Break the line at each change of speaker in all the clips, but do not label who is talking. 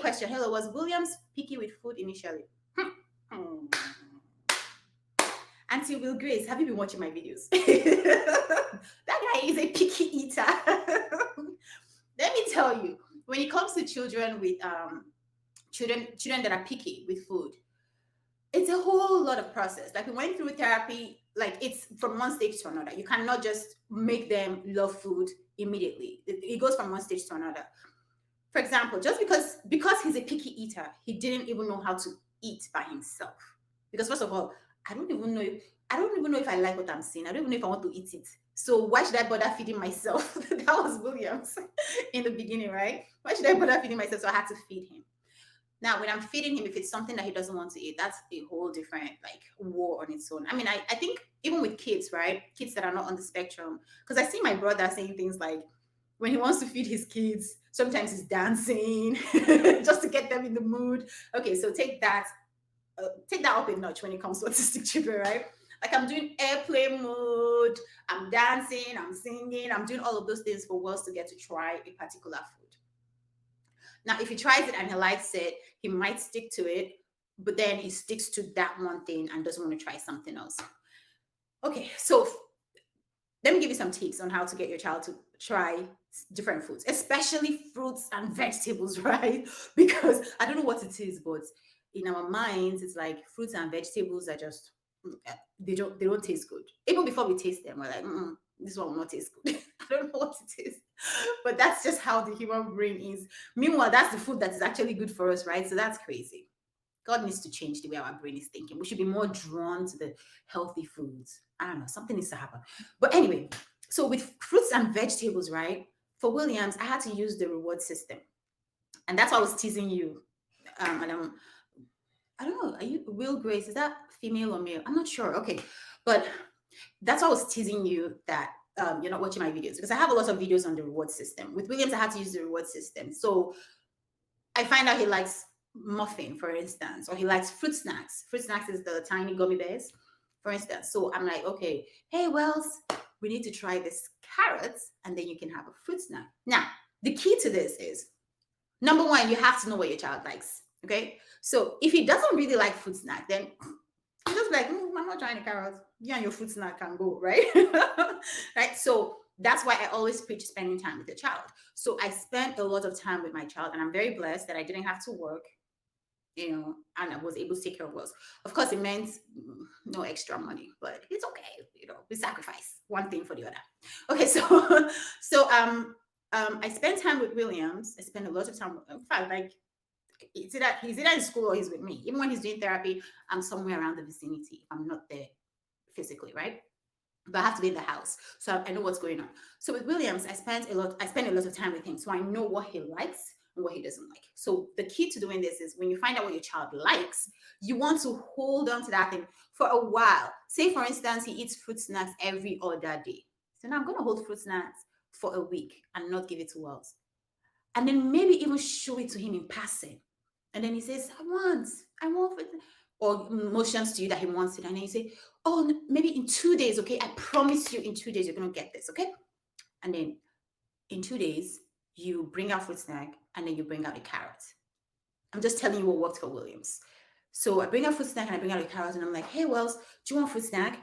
question. Hello, was Williams picky with food initially? Hmm. Auntie Will Grace, have you been watching my videos? That guy is a picky eater. Let me tell you, when it comes to children with children that are picky with food, it's a whole lot of process. Like we went through therapy, like it's from one stage to another. You cannot just make them love food immediately. It goes from one stage to another. For example, just because he's a picky eater, he didn't even know how to eat by himself. Because first of all, I don't even know if I like what I'm seeing. I don't even know if I want to eat it. So why should I bother feeding myself? That was Williams in the beginning, right? Why should I bother feeding myself? So I had to feed him. Now, when I'm feeding him, if it's something that he doesn't want to eat, that's a whole different like war on its own. I mean, I think even with kids, right? Kids that are not on the spectrum, because I see my brother saying things like when he wants to feed his kids, sometimes he's dancing just to get them in the mood. Okay, so take that up a notch when it comes to autistic children, right? Like I'm doing airplane mode, I'm dancing, I'm singing, I'm doing all of those things for Wells to get to try a particular food. Now, if he tries it and he likes it, he might stick to it, but then he sticks to that one thing and doesn't want to try something else. Okay, so let me give you some tips on how to get your child to try different foods, especially fruits and vegetables, right? Because I don't know what it is, but in our minds, it's like fruits and vegetables are just they don't taste good. Even before we taste them, we're like, this one will not taste good. I don't know what it is, but that's just how the human brain is. Meanwhile, that's the food that is actually good for us, right? So that's crazy. God needs to change the way our brain is thinking. We should be more drawn to the healthy foods. I don't know, something needs to happen. But anyway, so with fruits and vegetables, right? For Williams, I had to use the reward system. And that's why I was teasing you. And I don't know, are you Will Grace? Is that female or male? I'm not sure. Okay. But that's why I was teasing you that you're not watching my videos because I have a lot of videos on the reward system. With Williams, I had to use the reward system. So I find out he likes muffin, for instance, or he likes fruit snacks. Fruit snacks is the tiny gummy bears, for instance. So I'm like, okay, hey, Wells, we need to try this carrots, and then you can have a fruit snack. Now, the key to this is number one, you have to know what your child likes. Okay. So if he doesn't really like fruit snack, then you just like, I'm not trying the carrots. You and your fruit snack can go, right? Right. So that's why I always preach spending time with the child. So I spent a lot of time with my child, and I'm very blessed that I didn't have to work, and I was able to take care of Wells. Of course, it meant no extra money, but it's okay. We sacrifice one thing for the other. Okay, so I spent time with Williams. I spent a lot of time. In fact, like he's either in school or he's with me. Even when he's doing therapy, I'm somewhere around the vicinity. I'm not there physically, right? But I have to be in the house, so I know what's going on. So with Williams, I spend a lot of time with him, so I know what he likes and what he doesn't like. So the key to doing this is when you find out what your child likes, you want to hold on to that thing for a while. Say, for instance, he eats fruit snacks every other day. So now I'm going to hold fruit snacks for a week and not give it to Wells, and then maybe even show it to him in passing. And then he says, I want it. Or motions to you that he wants it. And then you say, oh, maybe in 2 days, okay? I promise you in 2 days, you're going to get this, okay? And then in 2 days, you bring out fruit snack and then you bring out a carrot. I'm just telling you what worked for Williams. So I bring out fruit snack and I bring out a carrot and I'm like, hey, Wells, do you want fruit snack?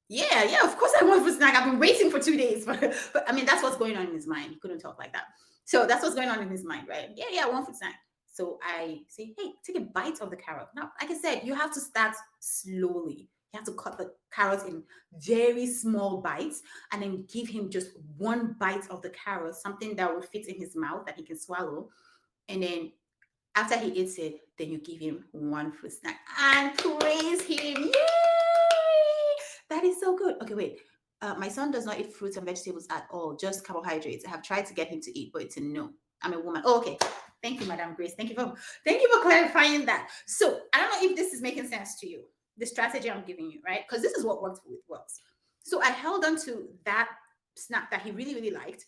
Yeah, of course I want fruit snack. I've been waiting for 2 days. But I mean, that's what's going on in his mind. He couldn't talk like that. So that's what's going on in his mind, right? Yeah, I want fruit snack. So I say, hey, take a bite of the carrot. Now, like I said, you have to start slowly. You have to cut the carrot in very small bites and then give him just one bite of the carrot, something that will fit in his mouth that he can swallow. And then after he eats it, then you give him one fruit snack and praise him. Yay! That is so good. Okay, wait. My son does not eat fruits and vegetables at all, just carbohydrates. I have tried to get him to eat, but it's a no. I'm a woman. Oh, okay. Thank you, Madam Grace. Thank you for clarifying that. So I don't know if this is making sense to you, the strategy I'm giving you, right? Because this is what worked with Wells. So I held on to that snack that he really, really liked.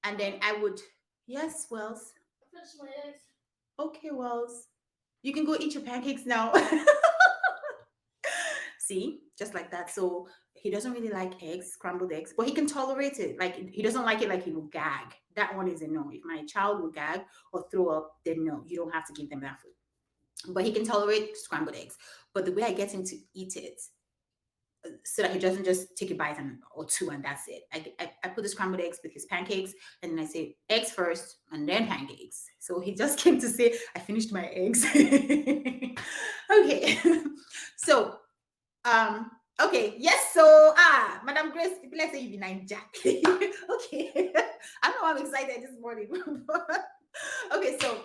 And then I would, yes, Wells.
Finish my eggs.
Okay, Wells. You can go eat your pancakes now. See, just like that. So he doesn't really like eggs, scrambled eggs, but he can tolerate it. Like he doesn't like it, like he will gag. That one is a no. If my child will gag or throw up, then no, you don't have to give them that food. But he can tolerate scrambled eggs. But the way I get him to eat it, so that he doesn't just take a bite and or two and that's it. I put the scrambled eggs with his pancakes, and then I say eggs first and then pancakes. So he just came to say, I finished my eggs. Okay. So okay, yes, so Madam Grace, let's say you be nine Jack. Okay. I know I'm excited this morning. Okay, so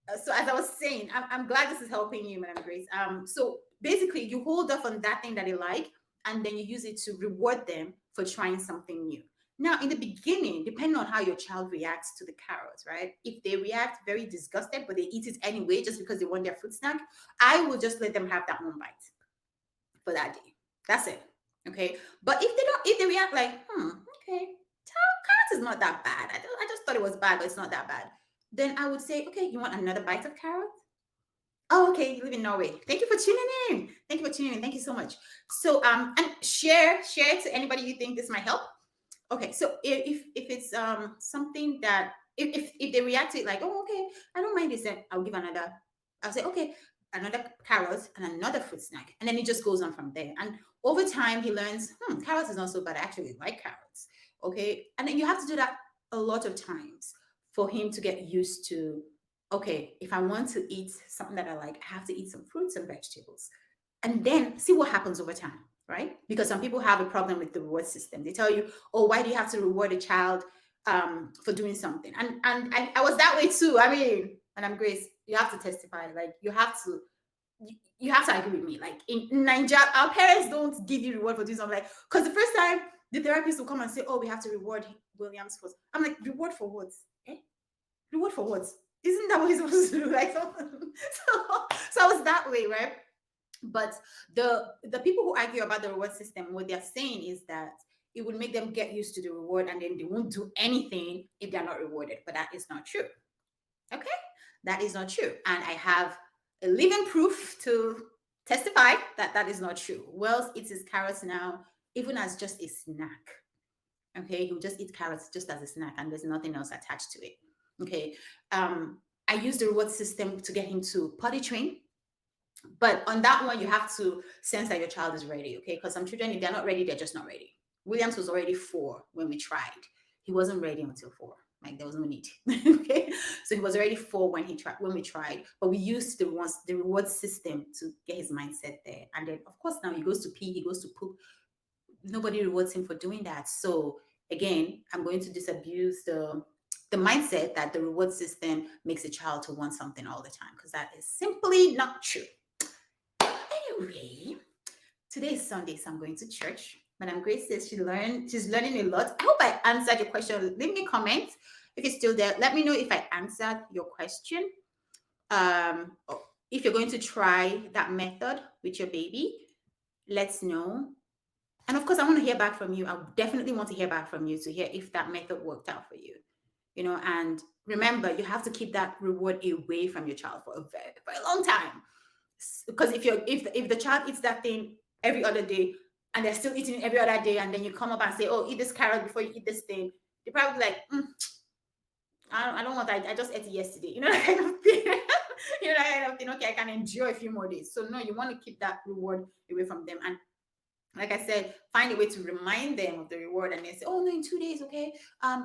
as I was saying, I'm glad this is helping you, Madam Grace. So basically, you hold off on that thing that they like, and then you use it to reward them for trying something new. Now, in the beginning, depending on how your child reacts to the carrots, right? If they react very disgusted, but they eat it anyway just because they want their fruit snack, I will just let them have that one bite for that day. That's it. Okay. But if they react like, okay, carrot is not that bad. I just thought it was bad, but it's not that bad. Then I would say, okay, you want another bite of carrot? Oh, okay, you live in Norway. Thank you for tuning in. Thank you for tuning in. Thank you so much. So and share to anybody you think this might help. Okay, so if it's something that if they react to it like, oh, okay, I don't mind this, then I'll give another. I'll say, okay, another carrot and another fruit snack, and then it just goes on from there. And over time, he learns, carrots is not so bad. I actually like carrots. Okay, and then you have to do that a lot of times for him to get used to. Okay, if I want to eat something that I like, I have to eat some fruits and vegetables, and then see what happens over time, right? Because some people have a problem with the reward system. They tell you, oh, why do you have to reward a child for doing something? And I was that way too. I mean, and I'm Grace, you have to testify. Like you have to agree with me. Like in Nigeria, our parents don't give you reward for doing something. Like, because the first time the therapist will come and say, oh, we have to reward Williams first. I'm like, reward for what? Eh? Reward for what? Isn't that what he's supposed to do? Like, so I was that way, right? But the people who argue about the reward system, what they're saying is that it would make them get used to the reward and then they won't do anything if they're not rewarded. But that is not true. Okay? That is not true. And I have a living proof to testify that that is not true. Wells eats his carrots now, even as just a snack. Okay? He'll just eat carrots just as a snack and there's nothing else attached to it. Okay? I use the reward system to get him to potty train. But on that one, you have to sense that your child is ready, okay? Because some children, if they're not ready, they're just not ready. Williams was already 4 when we tried. He wasn't ready until 4. Like there was no need. Okay. So he was already 4 when we tried. But we used the reward system to get his mindset there. And then of course now he goes to pee, he goes to poop. Nobody rewards him for doing that. So again, I'm going to disabuse the mindset that the reward system makes a child to want something all the time, because that is simply not true. Anyway, today is Sunday, so I'm going to church. Madam Grace says she's learning a lot. I hope I answered your question. Leave me comments if you're still there. Let me know if I answered your question. If you're going to try that method with your baby, let's know. And of course, I want to hear back from you. I definitely want to hear back from you to hear if that method worked out for you. And remember, you have to keep that reward away from your child for a very, very long time. Because if the child eats that thing every other day and they're still eating it every other day, and then you come up and say, oh, eat this carrot before you eat this thing, they're probably like, I don't want that. I just ate it yesterday. That kind of thing. That kind of thing. Okay, I can enjoy a few more days. So no, you want to keep that reward away from them. And like I said, find a way to remind them of the reward, and they say, oh no, in 2 days, okay.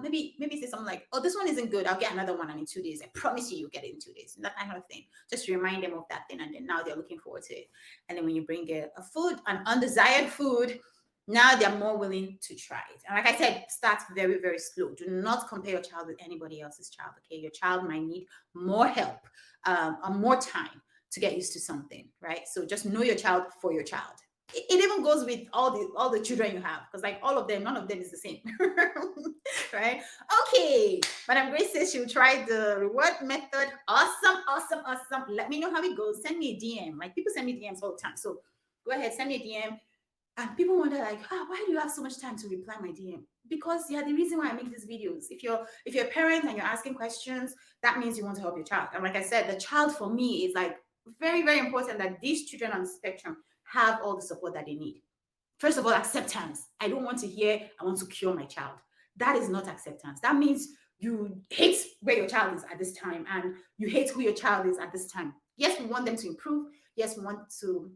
Maybe say something like, oh, this one isn't good, I'll get another one, and in 2 days, I promise you, you'll get it in 2 days. That kind of thing. Just remind them of that thing, and then now they're looking forward to it. And then when you bring a food, an undesired food, now they're more willing to try it. And like I said, start very, very slow. Do not compare your child with anybody else's child. Okay, your child might need more help or more time to get used to something, right? So just know your child for your child. It even goes with all the children you have, because like all of them, none of them is the same. Right? Okay, Madam Grace says she'll try the reward method. Awesome. Let me know how it goes. Send me a DM. Like people send me DMs all the time, so go ahead, send me a DM. And people wonder like, why do you have so much time to reply my DM? Because the reason why I make these videos. If you're a parent and you're asking questions, that means you want to help your child. And like I said, the child for me is like very, very important, that these children on the spectrum have all the support that they need. First of all, acceptance. I don't want to hear, I want to cure my child. That is not acceptance. That means you hate where your child is at this time and you hate who your child is at this time. Yes, we want them to improve. Yes, we want to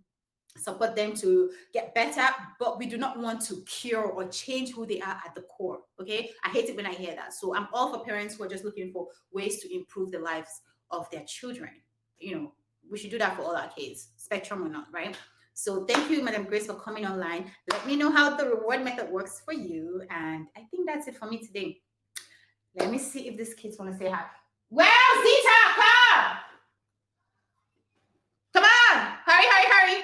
support them to get better, but we do not want to cure or change who they are at the core. Okay, I hate it when I hear that. So I'm all for parents who are just looking for ways to improve the lives of their children. We should do that for all our kids, spectrum or not, right? So thank you, Madam Grace, for coming online. Let me know how the reward method works for you. And I think that's it for me today. Let me see if these kids want to say hi. Well, Zita, come! Come on! Hurry!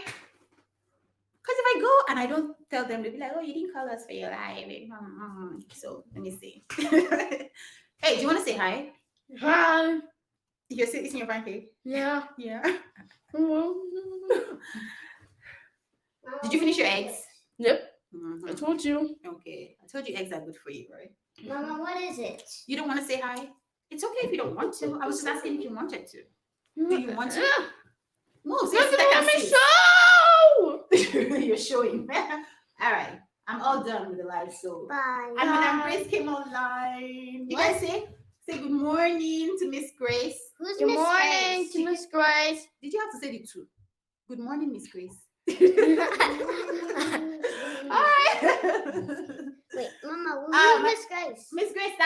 Because if I go and I don't tell them, they'll be like, oh, you didn't call us for your live. So let me see. Hey, do you want to say hi?
Hi.
You're eating your pancake?
Yeah.
Yeah. Did you finish your eggs?
Yep.
Mm-hmm.
I told you.
Okay. I told you eggs are good for you, right?
Mama, what is it?
You don't want to say hi? It's okay if you don't want to. I was just asking if you wanted to. Do you want to? Move. So
Let me show.
You're showing. All right. I'm all done with the live. So
Bye.
And Madam Grace came online. You guys say good morning to Miss Grace.
Who's
Good
Miss
morning
Grace?
to Miss Grace.
Did you have to say the two? Good morning, Miss Grace. All right.
Wait, Mama, who's Miss Grace?
Miss Grace,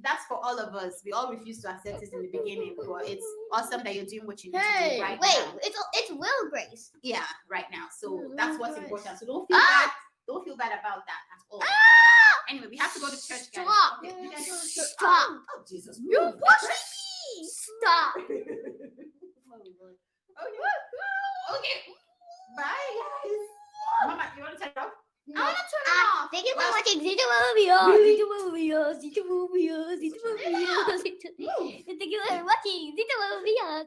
that's for all of us. We all refuse to accept this in the beginning, but it's awesome that you're doing what you need to do right now.
Wait, it's Will Grace.
Yeah, right now. So
Will
that's what's
Grace.
important. So don't feel bad. Don't feel bad about that at all. Anyway, we have to go to church, guys.
Stop.
Okay, you guys
Stop.
Oh Jesus!
You
move.
push me. Stop.
Okay. Bye, guys. Mama, you want to turn it off?
I want to turn it off. Thank you for watching Zita Movios. Thank you for watching Zita Movios.